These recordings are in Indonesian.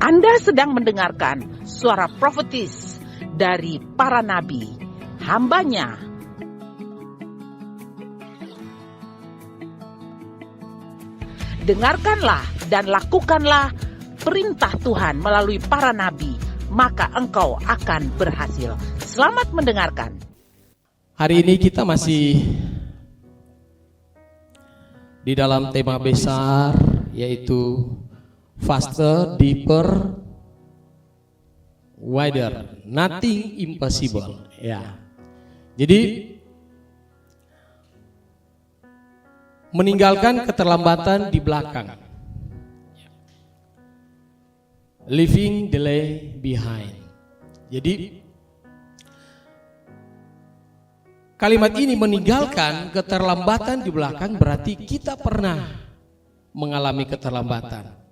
Anda sedang mendengarkan suara profetis dari para nabi, hambanya. Dengarkanlah dan lakukanlah perintah Tuhan melalui para nabi, maka engkau akan berhasil. Selamat mendengarkan. Hari ini kita masih di dalam tema besar, yaitu faster, deeper, wider, nothing impossible. Ya. Jadi meninggalkan keterlambatan di belakang, leaving delay behind. Jadi kalimat ini, meninggalkan keterlambatan di belakang, berarti kita pernah mengalami keterlambatan.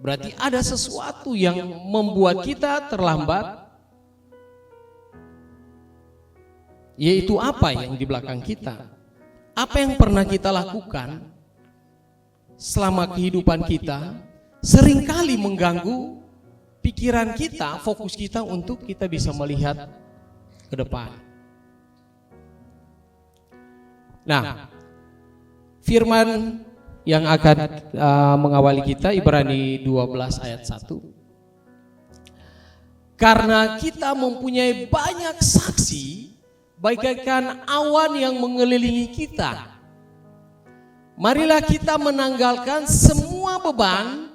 Berarti ada sesuatu yang membuat kita terlambat, yaitu apa yang di belakang kita. Apa yang pernah kita lakukan selama kehidupan kita seringkali mengganggu pikiran kita, fokus kita untuk kita bisa melihat ke depan. Nah, firman yang akan mengawali kita Ibrani 12 ayat 1. Karena kita mempunyai banyak saksi bagaikan awan yang mengelilingi kita, marilah kita menanggalkan semua beban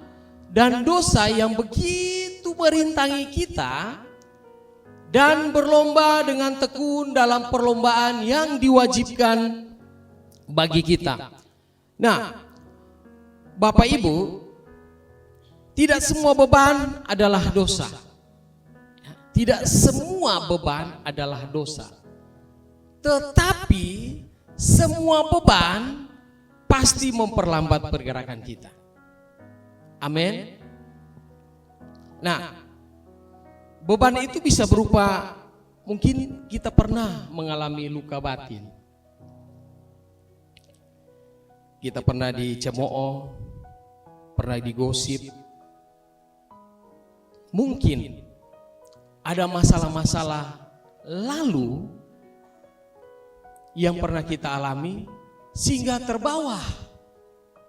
dan dosa yang begitu merintangi kita, dan berlomba dengan tekun dalam perlombaan yang diwajibkan bagi kita. Nah, Bapak Ibu, tidak semua beban adalah dosa. Tidak semua beban adalah dosa. Tetapi semua beban pasti memperlambat pergerakan kita. Amin. Nah, beban itu bisa berupa, mungkin kita pernah mengalami luka batin. Kita pernah dicemooh, pernah digosip. Mungkin ada masalah-masalah lalu yang pernah kita alami sehingga terbawa.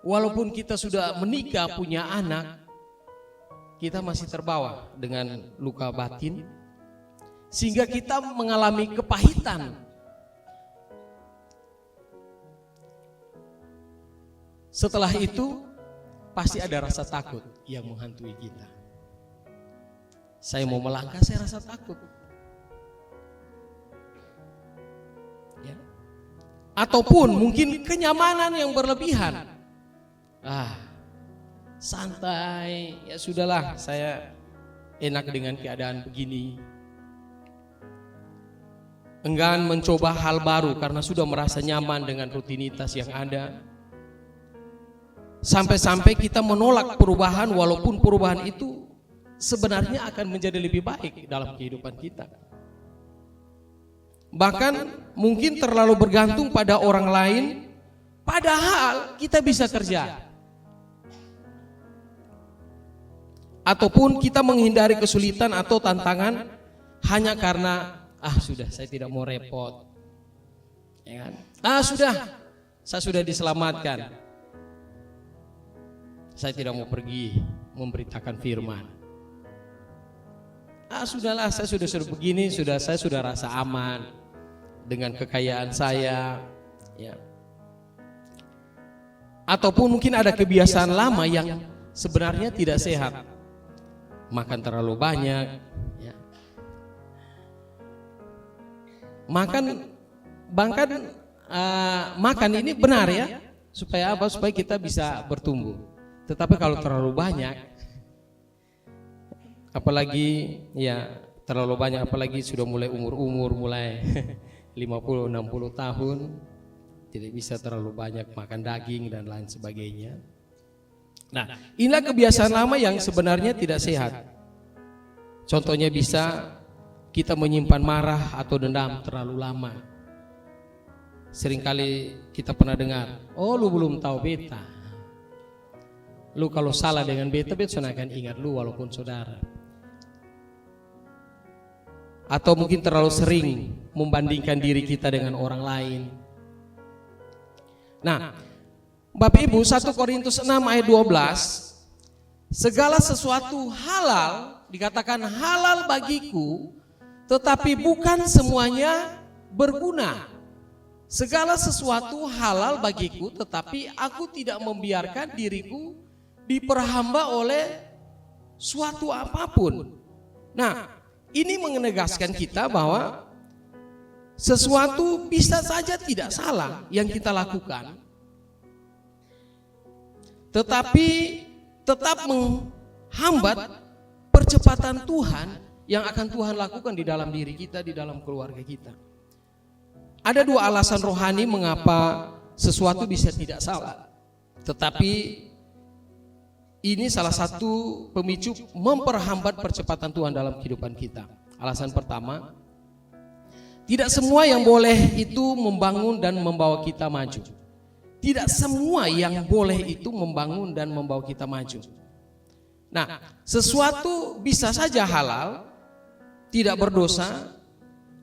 Walaupun kita sudah menikah, punya anak, kita masih terbawa dengan luka batin, sehingga kita mengalami kepahitan. Setelah itu pasti ada rasa takut yang menghantui kita. Saya mau melangkah, saya rasa takut. Ya. Ataupun mungkin kenyamanan yang berlebihan. Santai, ya sudahlah, saya enak dengan keadaan begini. Enggan mencoba hal baru karena sudah merasa nyaman dengan rutinitas yang ada. Sampai-sampai kita menolak perubahan, walaupun perubahan itu sebenarnya akan menjadi lebih baik dalam kehidupan kita. Bahkan mungkin terlalu bergantung pada orang lain, padahal kita bisa kerja. Ataupun kita menghindari kesulitan atau tantangan hanya karena sudah, saya tidak mau repot. Ya kan? Sudah, saya sudah diselamatkan. Saya tidak mau pergi memberitakan firman. Sudahlah, saya sudah begini, saya sudah rasa aman dengan kekayaan saya. Ya. Ataupun mungkin ada kebiasaan lama yang sebenarnya tidak sehat. Makan terlalu banyak. Ya. Makan ini benar ya, supaya apa? Supaya kita bisa bertumbuh. Tetapi kalau terlalu banyak, apalagi terlalu banyak, apalagi sudah mulai umur mulai 50-60 tahun, tidak bisa terlalu banyak makan daging dan lain sebagainya. Nah, inilah kebiasaan lama yang sebenarnya tidak sehat. Contohnya bisa kita menyimpan marah atau dendam terlalu lama. Seringkali kita pernah dengar, lu belum tahu beta. Lu kalau salah dengan beta akan ingat lu walaupun saudara. Atau mungkin terlalu sering membandingkan diri kita dengan orang lain. Nah, Bapak Ibu, 1 Korintus 6 ayat 12, segala sesuatu halal, dikatakan halal bagiku, tetapi bukan semuanya berguna. Segala sesuatu halal bagiku, tetapi aku tidak membiarkan diriku diperhamba oleh suatu apapun. Nah, ini menegaskan kita bahwa sesuatu bisa saja tidak salah yang kita lakukan, tetapi tetap menghambat percepatan Tuhan yang akan Tuhan lakukan di dalam diri kita, di dalam keluarga kita. Ada dua alasan rohani mengapa sesuatu bisa tidak salah, tetapi ini salah satu pemicu memperhambat percepatan Tuhan dalam kehidupan kita. Alasan pertama, tidak semua yang boleh itu membangun dan membawa kita maju. Tidak semua yang boleh itu membangun dan membawa kita maju. Nah, sesuatu bisa saja halal, tidak berdosa,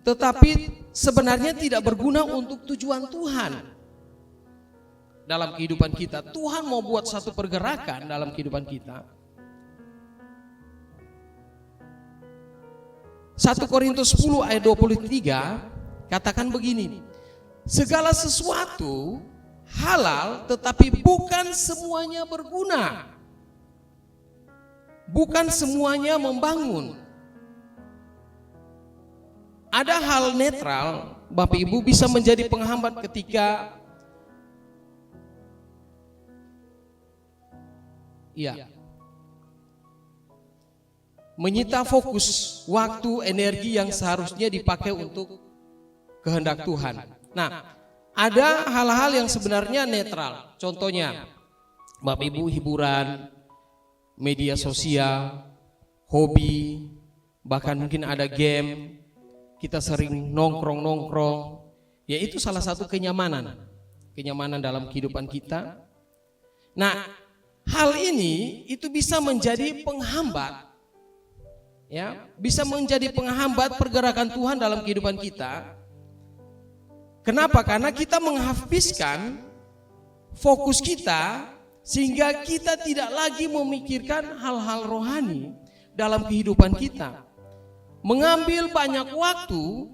tetapi sebenarnya tidak berguna untuk tujuan Tuhan dalam kehidupan kita. Tuhan mau buat satu pergerakan dalam kehidupan kita. 1 Korintus 10 ayat 23 katakan begini, segala sesuatu halal tetapi bukan semuanya berguna, bukan semuanya membangun. Ada hal netral, Bapak Ibu, bisa menjadi penghambat ketika menyita fokus waktu, energi yang seharusnya dipakai untuk kehendak Tuhan. Nah, ada hal-hal yang sebenarnya netral. Contohnya, Bapak Ibu, hiburan, media sosial, hobi, bahkan mungkin ada game. Kita sering nongkrong-nongkrong, ya itu salah satu kenyamanan dalam kehidupan kita. Nah, hal ini itu bisa menjadi penghambat, ya, bisa menjadi penghambat pergerakan Tuhan dalam kehidupan kita. Kenapa? Karena kita menghabiskan fokus kita sehingga kita tidak lagi memikirkan hal-hal rohani dalam kehidupan kita. Mengambil banyak waktu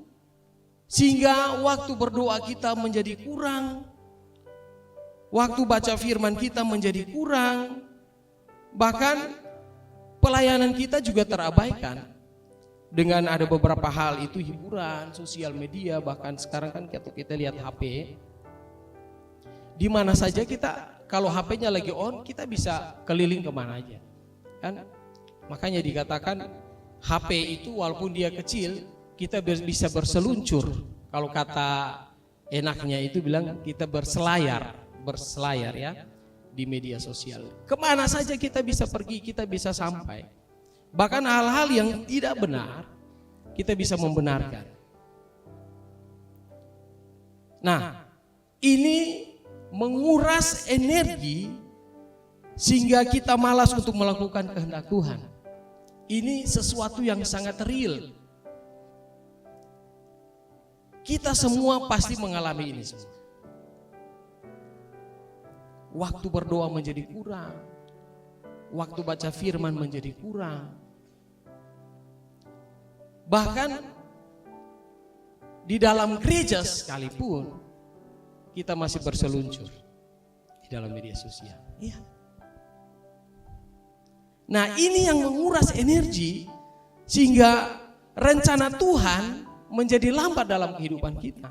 sehingga waktu berdoa kita menjadi kurang, waktu baca firman kita menjadi kurang, bahkan pelayanan kita juga terabaikan dengan ada beberapa hal itu hiburan, sosial media, bahkan sekarang kan kita lihat HP, di mana saja kita kalau HP-nya lagi on kita bisa keliling kemana aja, kan? Makanya dikatakan HP itu walaupun dia kecil, kita bisa berseluncur. Kalau kata enaknya itu bilang kita berselayar ya di media sosial. Kemana saja kita bisa pergi, kita bisa sampai. Bahkan hal-hal yang tidak benar, kita bisa membenarkan. Nah, ini menguras energi sehingga kita malas untuk melakukan kehendak Tuhan. Ini sesuatu yang sangat real. Kita semua pasti mengalami ini semua. Waktu berdoa menjadi kurang, waktu baca firman menjadi kurang. Bahkan di dalam gereja sekalipun kita masih berseluncur di dalam media sosial. Iya. Nah, ini yang menguras energi sehingga rencana Tuhan menjadi lambat dalam kehidupan kita.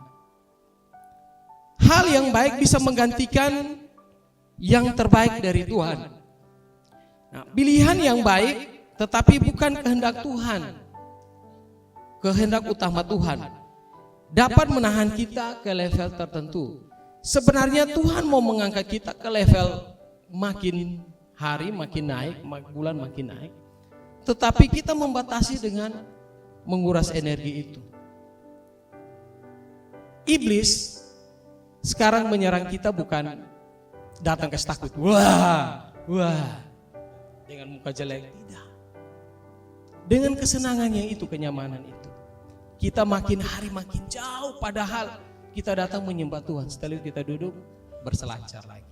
Hal yang baik bisa menggantikan yang terbaik dari Tuhan. Nah, pilihan yang baik tetapi bukan kehendak Tuhan, kehendak utama Tuhan, dapat menahan kita ke level tertentu. Sebenarnya Tuhan mau mengangkat kita ke level makin hari makin naik, bulan makin naik, tetapi kita membatasi dengan menguras energi itu. Iblis sekarang menyerang kita bukan datang ke takut, wah Wah, dengan muka jelek. Tidak. Dengan kesenangannya itu, kenyamanan itu, kita makin hari makin jauh, padahal kita datang menyembah Tuhan. Setelah itu kita duduk berselancar lagi.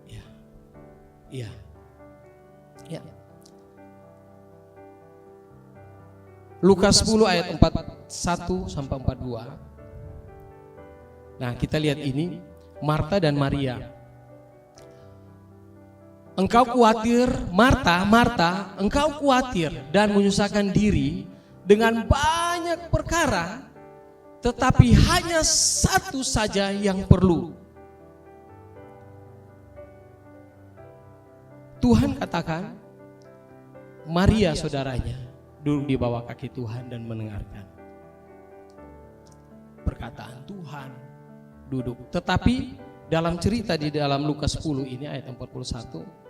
Ya, ya, ya. Lukas 10 ayat 41 sampai 42. Nah, kita lihat ini, Marta dan Maria. Engkau khawatir, Marta, engkau khawatir dan menyusahkan diri dengan banyak perkara, tetapi hanya satu saja yang perlu. Tuhan katakan, Maria saudaranya duduk di bawah kaki Tuhan dan mendengarkan perkataan Tuhan, duduk. Tetapi dalam cerita di dalam Lukas 10 ini ayat 41,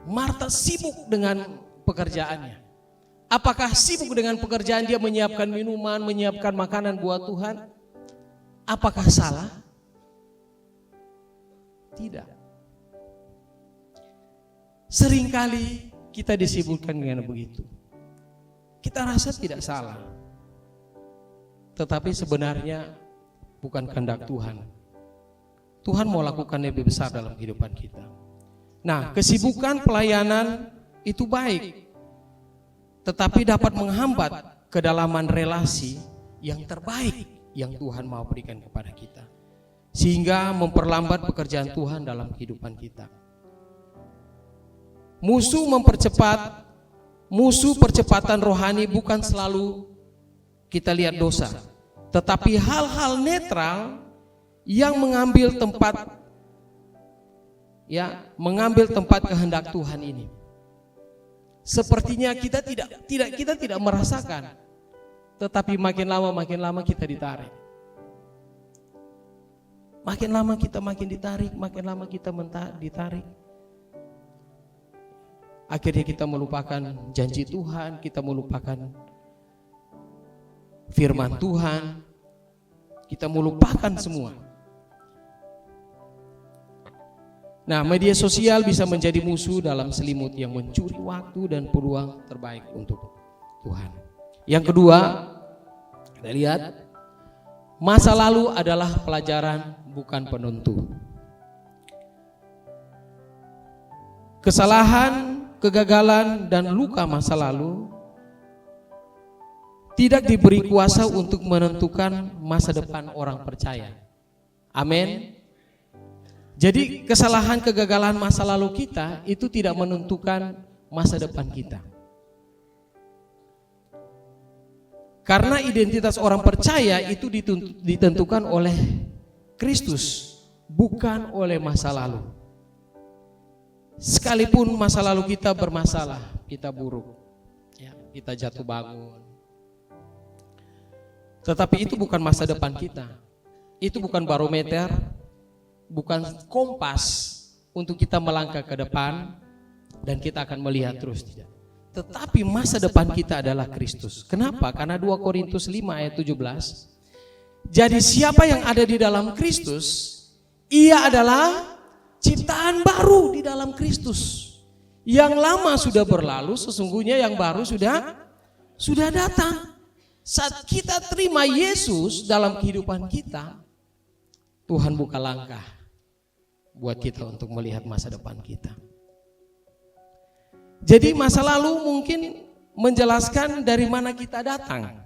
Marta sibuk dengan pekerjaannya. Apakah sibuk dengan pekerjaan dia menyiapkan minuman, menyiapkan makanan buat Tuhan? Apakah salah? Tidak. Seringkali kita disibukkan dengan begitu. Kita rasa tidak salah. Tetapi sebenarnya bukan kehendak Tuhan. Tuhan mau lakukan lebih besar dalam kehidupan kita. Nah, kesibukan pelayanan itu baik, tetapi dapat menghambat kedalaman relasi yang terbaik yang Tuhan mau berikan kepada kita, sehingga memperlambat pekerjaan Tuhan dalam kehidupan kita. Musuh percepatan rohani bukan selalu kita lihat dosa, tetapi hal-hal netral yang mengambil tempat kehendak Tuhan ini. Sepertinya kita tidak merasakan, tetapi makin lama kita ditarik. Makin lama kita ditarik. Akhirnya kita melupakan janji Tuhan, kita melupakan firman Tuhan, kita melupakan semua. Nah, media sosial bisa menjadi musuh dalam selimut yang mencuri waktu dan peluang terbaik untuk Tuhan. Yang kedua, kita lihat, masa lalu adalah pelajaran bukan penentu. Kesalahan, kegagalan, dan luka masa lalu tidak diberi kuasa untuk menentukan masa depan orang percaya. Amin. Jadi kesalahan, kegagalan masa lalu kita itu tidak menentukan masa depan kita. Karena identitas orang percaya itu ditentukan oleh Kristus, bukan oleh masa lalu. Sekalipun masa lalu kita bermasalah, kita buruk, kita jatuh bangun, tetapi itu bukan masa depan kita. Itu bukan barometer, bukan kompas untuk kita melangkah ke depan dan kita akan melihat terus, tidak. Tetapi masa depan kita adalah Kristus. Kenapa? Karena 2 Korintus 5 ayat 17. Jadi siapa yang ada di dalam Kristus, ia adalah ciptaan baru di dalam Kristus. Yang lama sudah berlalu, sesungguhnya yang baru sudah datang. Saat kita terima Yesus dalam kehidupan kita, Tuhan buka langkah buat kita untuk melihat masa depan kita. Jadi masa lalu mungkin menjelaskan dari mana kita datang,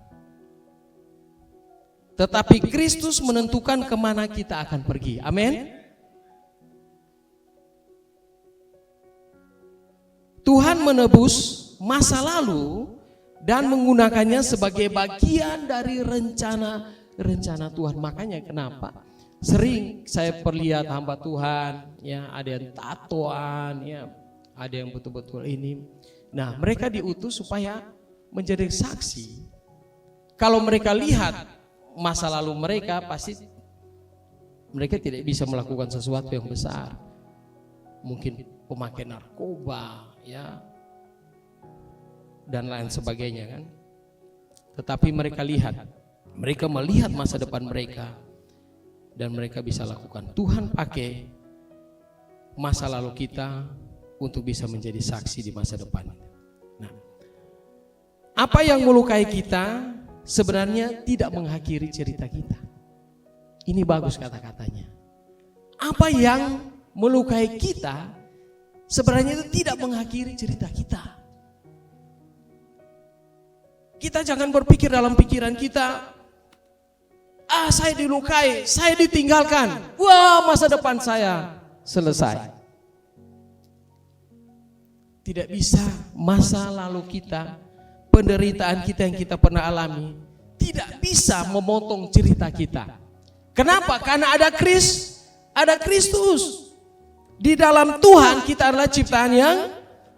tetapi Kristus menentukan kemana kita akan pergi. Amin. Tuhan menebus masa lalu dan menggunakannya sebagai bagian dari rencana Tuhan. Makanya kenapa sering saya perlihat hamba Tuhan, ya, ada yang tatoan, ya, ada yang betul-betul ini. Nah, mereka diutus supaya menjadi saksi. Kalau mereka lihat masa lalu mereka, pasti mereka tidak bisa melakukan sesuatu yang besar. Mungkin pemakai narkoba, ya, dan lain sebagainya kan. Tetapi mereka melihat masa depan mereka, dan mereka bisa lakukan. Tuhan pakai masa lalu kita untuk bisa menjadi saksi di masa depan. Nah, apa yang melukai kita sebenarnya tidak mengakhiri cerita kita. Ini bagus kata-katanya. Apa yang melukai kita sebenarnya itu tidak mengakhiri cerita kita. Kita jangan berpikir dalam pikiran kita, saya dilukai, saya ditinggalkan, wah masa depan saya selesai. Tidak bisa masa lalu kita, penderitaan kita yang kita pernah alami, tidak bisa memotong cerita kita. Kenapa? Karena ada Kristus. Di dalam Tuhan kita adalah ciptaan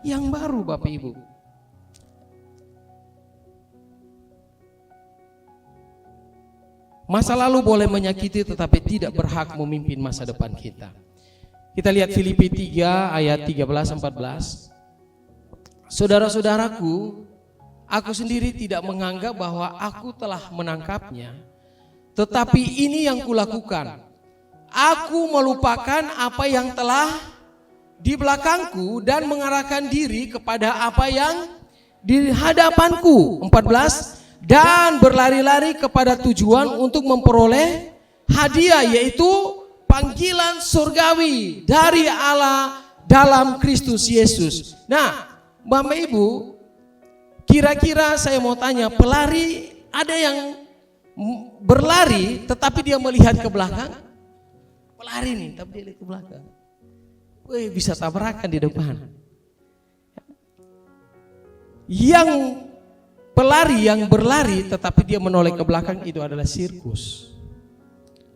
yang baru, Bapak Ibu. Masa lalu boleh menyakiti tetapi tidak berhak memimpin masa depan kita. Kita lihat Filipi 3 ayat 13-14. Saudara-saudaraku, aku sendiri tidak menganggap bahwa aku telah menangkapnya, tetapi ini yang kulakukan. Aku melupakan apa yang telah di belakangku dan mengarahkan diri kepada apa yang di hadapanku. 14. Dan berlari-lari kepada tujuan untuk memperoleh hadiah, yaitu panggilan surgawi dari Allah dalam Kristus Yesus. Nah, Bapak Ibu, kira-kira saya mau tanya, pelari ada yang berlari tetapi dia melihat ke belakang? Pelari nih, tapi dia lihat ke belakang. Wih, bisa tabrakan di depan. Yang pelari yang berlari tetapi dia menoleh ke belakang itu adalah sirkus,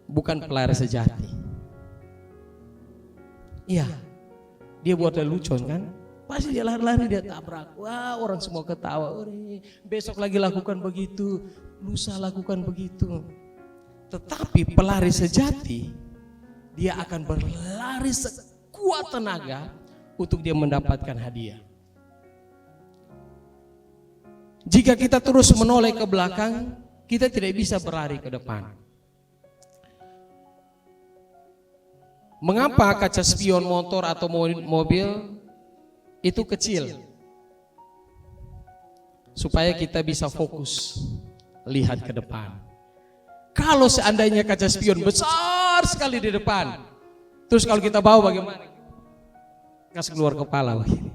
bukan pelari sejati. Iya, dia buat lelucon kan? Pasti dia lari-lari, dia tabrak. Wah, orang semua ketawa. Besok lagi lakukan begitu, lusa lakukan begitu. Tetapi pelari sejati, dia akan berlari sekuat tenaga untuk dia mendapatkan hadiah. Jika kita terus menoleh ke belakang, kita tidak bisa berlari ke depan. Mengapa kaca spion motor atau mobil itu kecil? Supaya kita bisa fokus lihat ke depan. Kalau seandainya kaca spion besar sekali di depan, terus kalau kita bawa bagaimana? Kasih keluar kepala begini.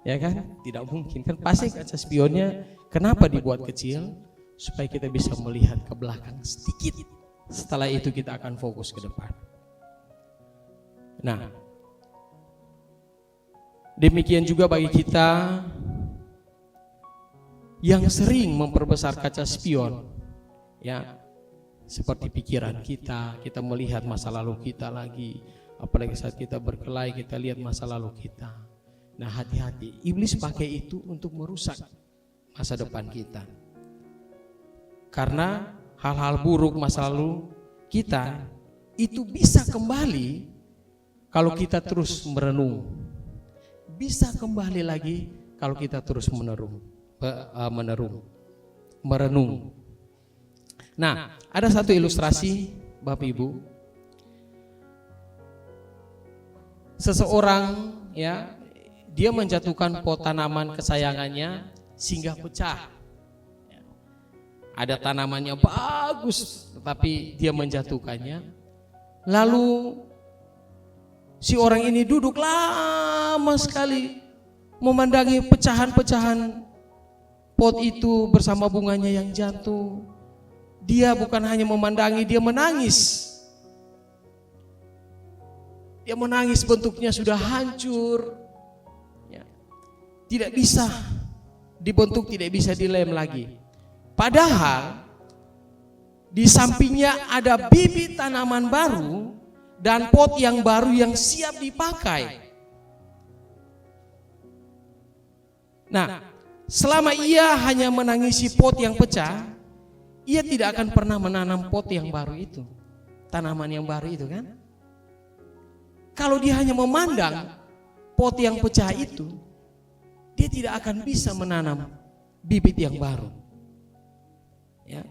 Ya kan? Tidak mungkin kan, pasti kaca spionnya kenapa dibuat kecil? Supaya kita bisa melihat ke belakang sedikit. Setelah itu kita akan fokus ke depan. Nah, demikian juga bagi kita yang sering memperbesar kaca spion, ya, seperti pikiran kita melihat masa lalu kita lagi, apalagi saat kita berkelahi kita lihat masa lalu kita. Nah, hati-hati, iblis pakai itu untuk merusak masa depan kita. Karena hal-hal buruk masa lalu kita itu bisa kembali kalau kita terus merenung. Bisa kembali lagi kalau kita terus merenung. Nah, ada satu ilustrasi, Bapak Ibu. Seseorang, ya, dia menjatuhkan pot tanaman kesayangannya sehingga pecah. Ada tanamannya bagus, tetapi dia menjatuhkannya. Lalu si orang ini duduk lama sekali memandangi pecahan-pecahan pot itu bersama bunganya yang jatuh. Dia bukan hanya memandangi, dia menangis. Dia menangis, bentuknya sudah hancur. Tidak bisa dibentuk, tidak bisa dilem lagi. Padahal di sampingnya ada bibit tanaman baru dan pot yang baru yang siap dipakai. Nah, selama ia hanya menangisi pot yang pecah, ia tidak akan pernah menanam pot yang baru itu, tanaman yang baru itu kan. Kalau dia hanya memandang pot yang pecah itu, dia tidak akan bisa menanam bibit yang baru. Ya.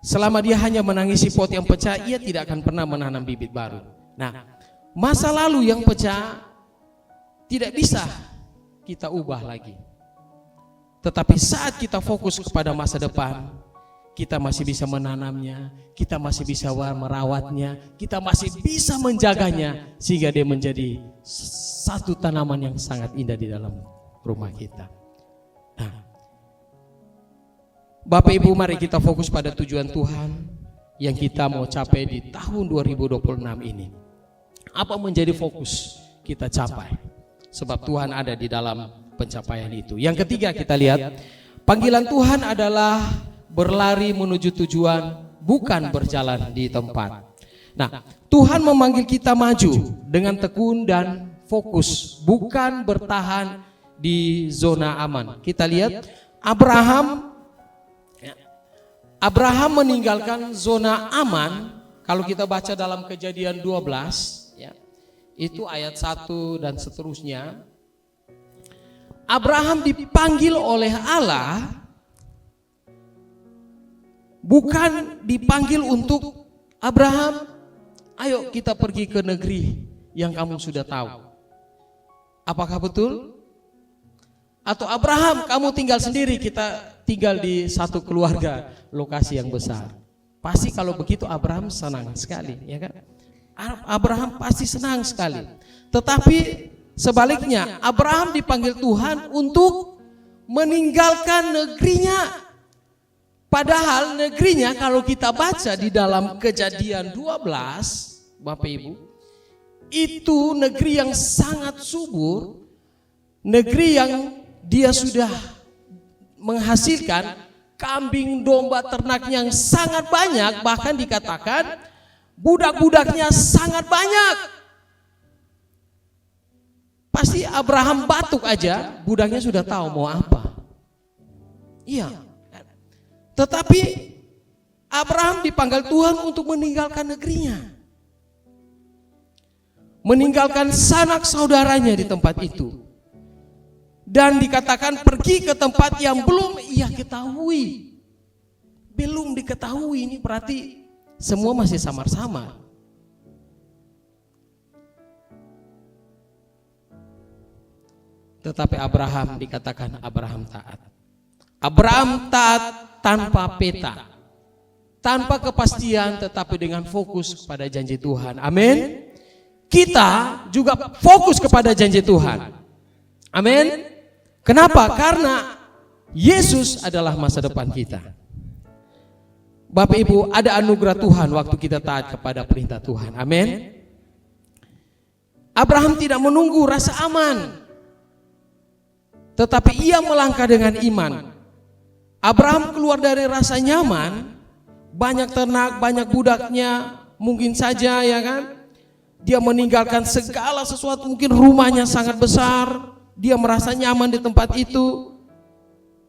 selama dia hanya menangisi pot yang pecah, ia tidak akan pernah menanam bibit baru. Nah, masa lalu yang pecah tidak bisa kita ubah lagi. Tetapi saat kita fokus kepada masa depan, kita masih bisa menanamnya, kita masih bisa merawatnya, kita masih bisa menjaganya sehingga dia menjadi satu tanaman yang sangat indah di dalam rumah kita. Nah, Bapak Ibu, mari kita fokus pada tujuan Tuhan yang kita mau capai di tahun 2026 ini. Apa menjadi fokus kita capai? Sebab Tuhan ada di dalam pencapaian itu. Yang ketiga kita lihat, panggilan Tuhan adalah berlari menuju tujuan, bukan berjalan di tempat. Nah, Tuhan memanggil kita maju dengan tekun dan fokus, bukan bertahan di zona aman. Kita lihat Abraham meninggalkan zona aman. Kalau kita baca dalam Kejadian 12 ya, itu ayat 1 dan seterusnya. Abraham dipanggil oleh Allah, bukan dipanggil untuk Abraham, ayo kita pergi ke negeri yang kamu sudah tahu. Apakah betul? Atau Abraham, kamu tinggal sendiri, kita tinggal di satu keluarga, lokasi yang besar. Pasti kalau begitu Abraham senang sekali, ya kan? Abraham pasti senang sekali. Tetapi sebaliknya, Abraham dipanggil Tuhan untuk meninggalkan negerinya. Padahal negerinya kalau kita baca di dalam Kejadian 12, Bapak Ibu, itu negeri yang sangat subur, negeri yang dia sudah menghasilkan kambing, domba, ternak yang sangat banyak, bahkan dikatakan budak-budaknya sangat banyak. Pasti Abraham batuk aja, budaknya sudah tahu mau apa. Iya. Tetapi Abraham dipanggil Tuhan untuk meninggalkan negerinya, meninggalkan sanak saudaranya di tempat itu, dan dikatakan pergi ke tempat yang belum ia ketahui. Belum diketahui ini berarti semua masih samar-samar. Tetapi Abraham dikatakan Abraham taat. Abraham taat tanpa peta, tanpa kepastian, tetapi dengan fokus kepada janji Tuhan. Amin. Kita juga fokus kepada janji Tuhan. Amin. Kenapa? Karena Yesus adalah masa depan kita. Bapak Ibu, ada anugerah Tuhan waktu kita taat kepada perintah Tuhan. Amin. Abraham tidak menunggu rasa aman, tetapi ia melangkah dengan iman. Abraham keluar dari rasa nyaman, banyak ternak, banyak budaknya, mungkin saja ya kan. Dia meninggalkan segala sesuatu, mungkin rumahnya sangat besar, dia merasa nyaman di tempat itu.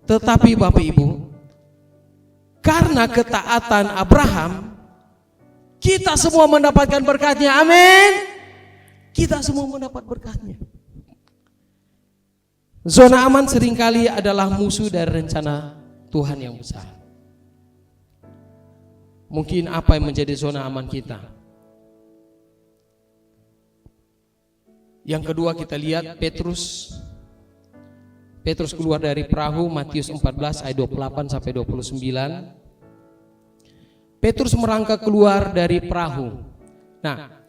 Tetapi Bapak Ibu, karena ketaatan Abraham, kita semua mendapatkan berkatnya. Amin. Kita semua mendapat berkatnya. Zona aman seringkali adalah musuh dari rencana Tuhan yang besar. Mungkin apa yang menjadi zona aman kita? Yang kedua kita lihat Petrus keluar dari perahu, Matius 14 ayat 28 sampai 29. Petrus merangkak keluar dari perahu. Nah,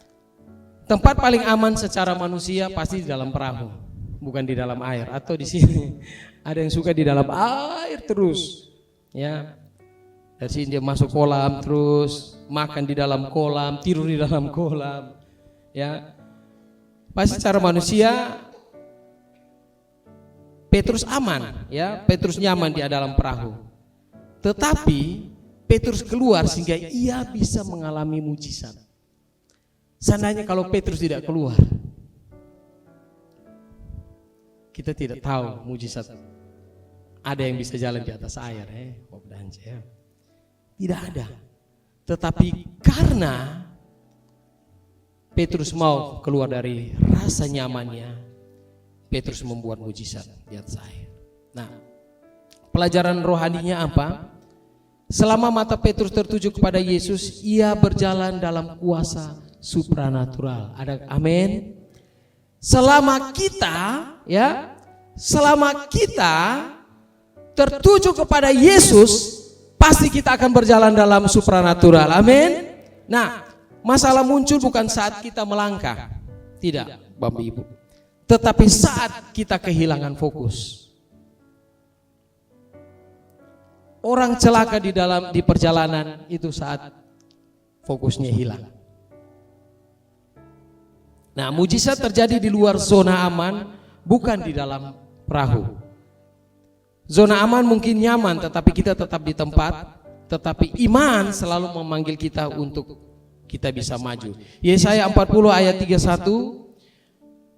tempat paling aman secara manusia pasti di dalam perahu, bukan di dalam air. Atau di sini ada yang suka di dalam air terus, ya. Dari sini dia masuk kolam terus, makan di dalam kolam, tidur di dalam kolam, ya. Pasti secara manusia Petrus aman, ya. Petrus nyaman di dalam perahu. Tetapi Petrus keluar sehingga ia bisa mengalami mujizat. Seandainya kalau Petrus tidak keluar, kita tidak tahu mujizat. Ada yang bisa jalan di atas air, tidak ada. Tetapi karena Petrus mau keluar dari rasa nyamannya, Petrus membuat mujizat di atas air. Nah, pelajaran rohaninya apa? Selama mata Petrus tertuju kepada Yesus, ia berjalan dalam kuasa supranatural. Ada amin. Selama kita tertuju kepada Yesus, pasti kita akan berjalan dalam supranatural. Amin. Nah, masalah muncul bukan saat kita melangkah, tidak, Bapak Ibu, tetapi saat kita kehilangan fokus. Orang celaka di perjalanan itu saat fokusnya hilang. Nah, mujizat terjadi di luar zona aman, bukan di dalam perahu. Zona aman mungkin nyaman, tetapi kita tetap di tempat. Tetapi iman selalu memanggil kita untuk kita bisa maju. Yesaya 40 ayat 31.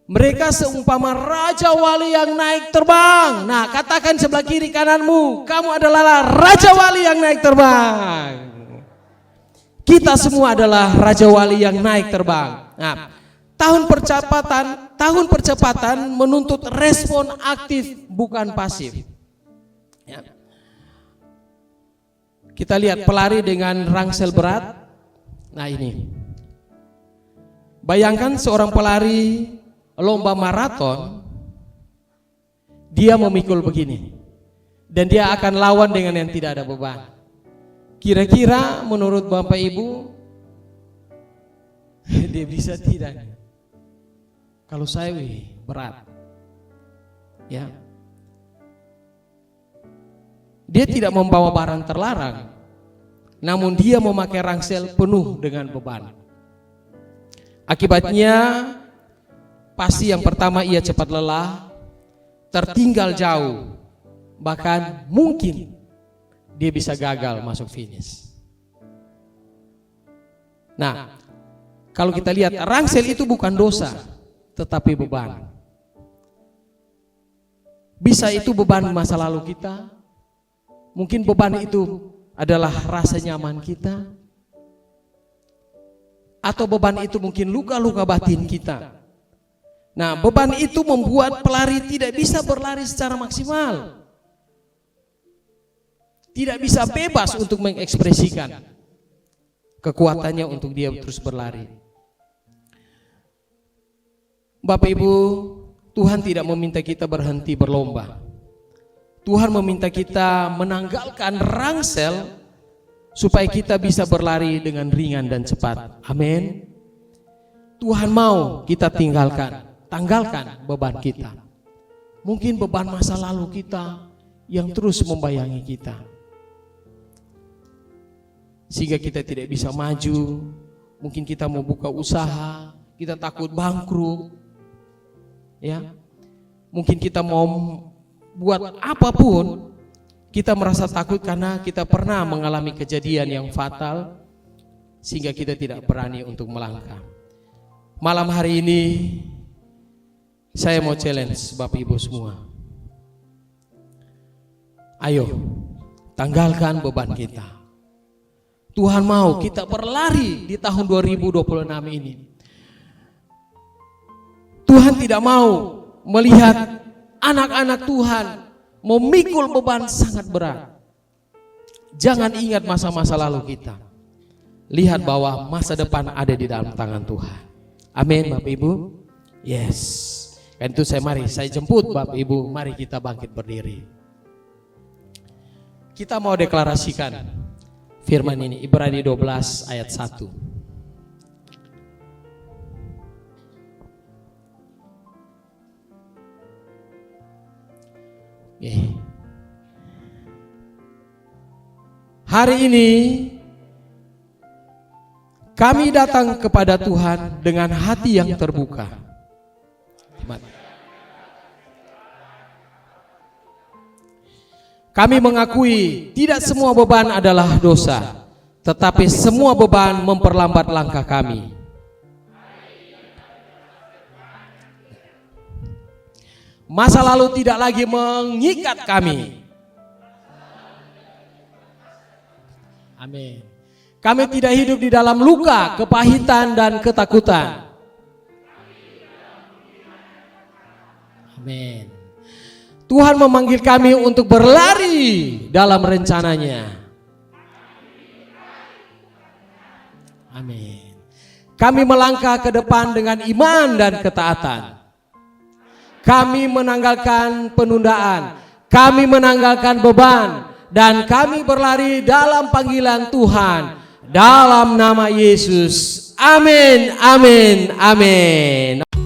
Mereka seumpama raja wali yang naik terbang. Nah, katakan sebelah kiri kananmu, kamu adalah raja wali yang naik terbang. Kita semua adalah raja wali yang naik terbang. Nah, tahun percepatan menuntut respon aktif, bukan pasif. Ya. Kita lihat pelari dengan rangsel berat. Nah, ini. Bayangkan seorang pelari lomba maraton, dia memikul begini, dan dia akan lawan dengan yang tidak ada beban. Kira-kira menurut Bapak Ibu, dia bisa tidak? Kalau saya berat, ya. Dia tidak membawa barang terlarang, namun dia memakai rangsel penuh dengan beban. Akibatnya pasti yang pertama ia cepat lelah, tertinggal jauh, bahkan mungkin dia bisa gagal masuk finish. Nah, kalau kita lihat rangsel itu bukan dosa, tetapi beban. Bisa itu beban masa lalu kita, mungkin beban itu adalah rasa nyaman kita, atau beban itu mungkin luka-luka batin kita. Nah, beban itu membuat pelari tidak bisa berlari secara maksimal, tidak bisa bebas untuk mengekspresikan kekuatannya untuk dia terus berlari. Bapak Ibu, Tuhan tidak meminta kita berhenti berlomba. Tuhan meminta kita menanggalkan rangsel supaya kita bisa berlari dengan ringan dan cepat. Amin. Tuhan mau kita tanggalkan beban kita. Mungkin beban masa lalu kita yang terus membayangi kita, sehingga kita tidak bisa maju. Mungkin kita mau buka usaha, kita takut bangkrut, ya. Mungkin kita mau buat apapun, kita merasa takut karena kita pernah mengalami kejadian yang fatal, sehingga kita tidak berani untuk melangkah. Malam hari ini saya mau challenge Bapak Ibu semua. Ayo, tanggalkan beban kita. Tuhan mau kita berlari di tahun 2026 ini. Tuhan tidak mau melihat anak-anak Tuhan memikul beban sangat berat. Jangan ingat masa-masa lalu kita. Lihat bahwa masa depan ada di dalam tangan Tuhan. Amin, Bapak Ibu. Yes. Kan itu saya jemput Bapak Ibu, mari kita bangkit berdiri. Kita mau deklarasikan firman ini, Ibrani 12 ayat 1. Hari ini kami datang kepada Tuhan dengan hati yang terbuka. Kami mengakui tidak semua beban adalah dosa, tetapi semua beban memperlambat langkah kami. Masa lalu tidak lagi mengikat kami. Amin. Kami tidak hidup di dalam luka, kepahitan, dan ketakutan. Amin. Tuhan memanggil kami untuk berlari dalam rencananya. Amin. Kami melangkah ke depan dengan iman dan ketaatan. Kami menanggalkan penundaan, kami menanggalkan beban, dan kami berlari dalam panggilan Tuhan. Dalam nama Yesus. Amin, amin, amin.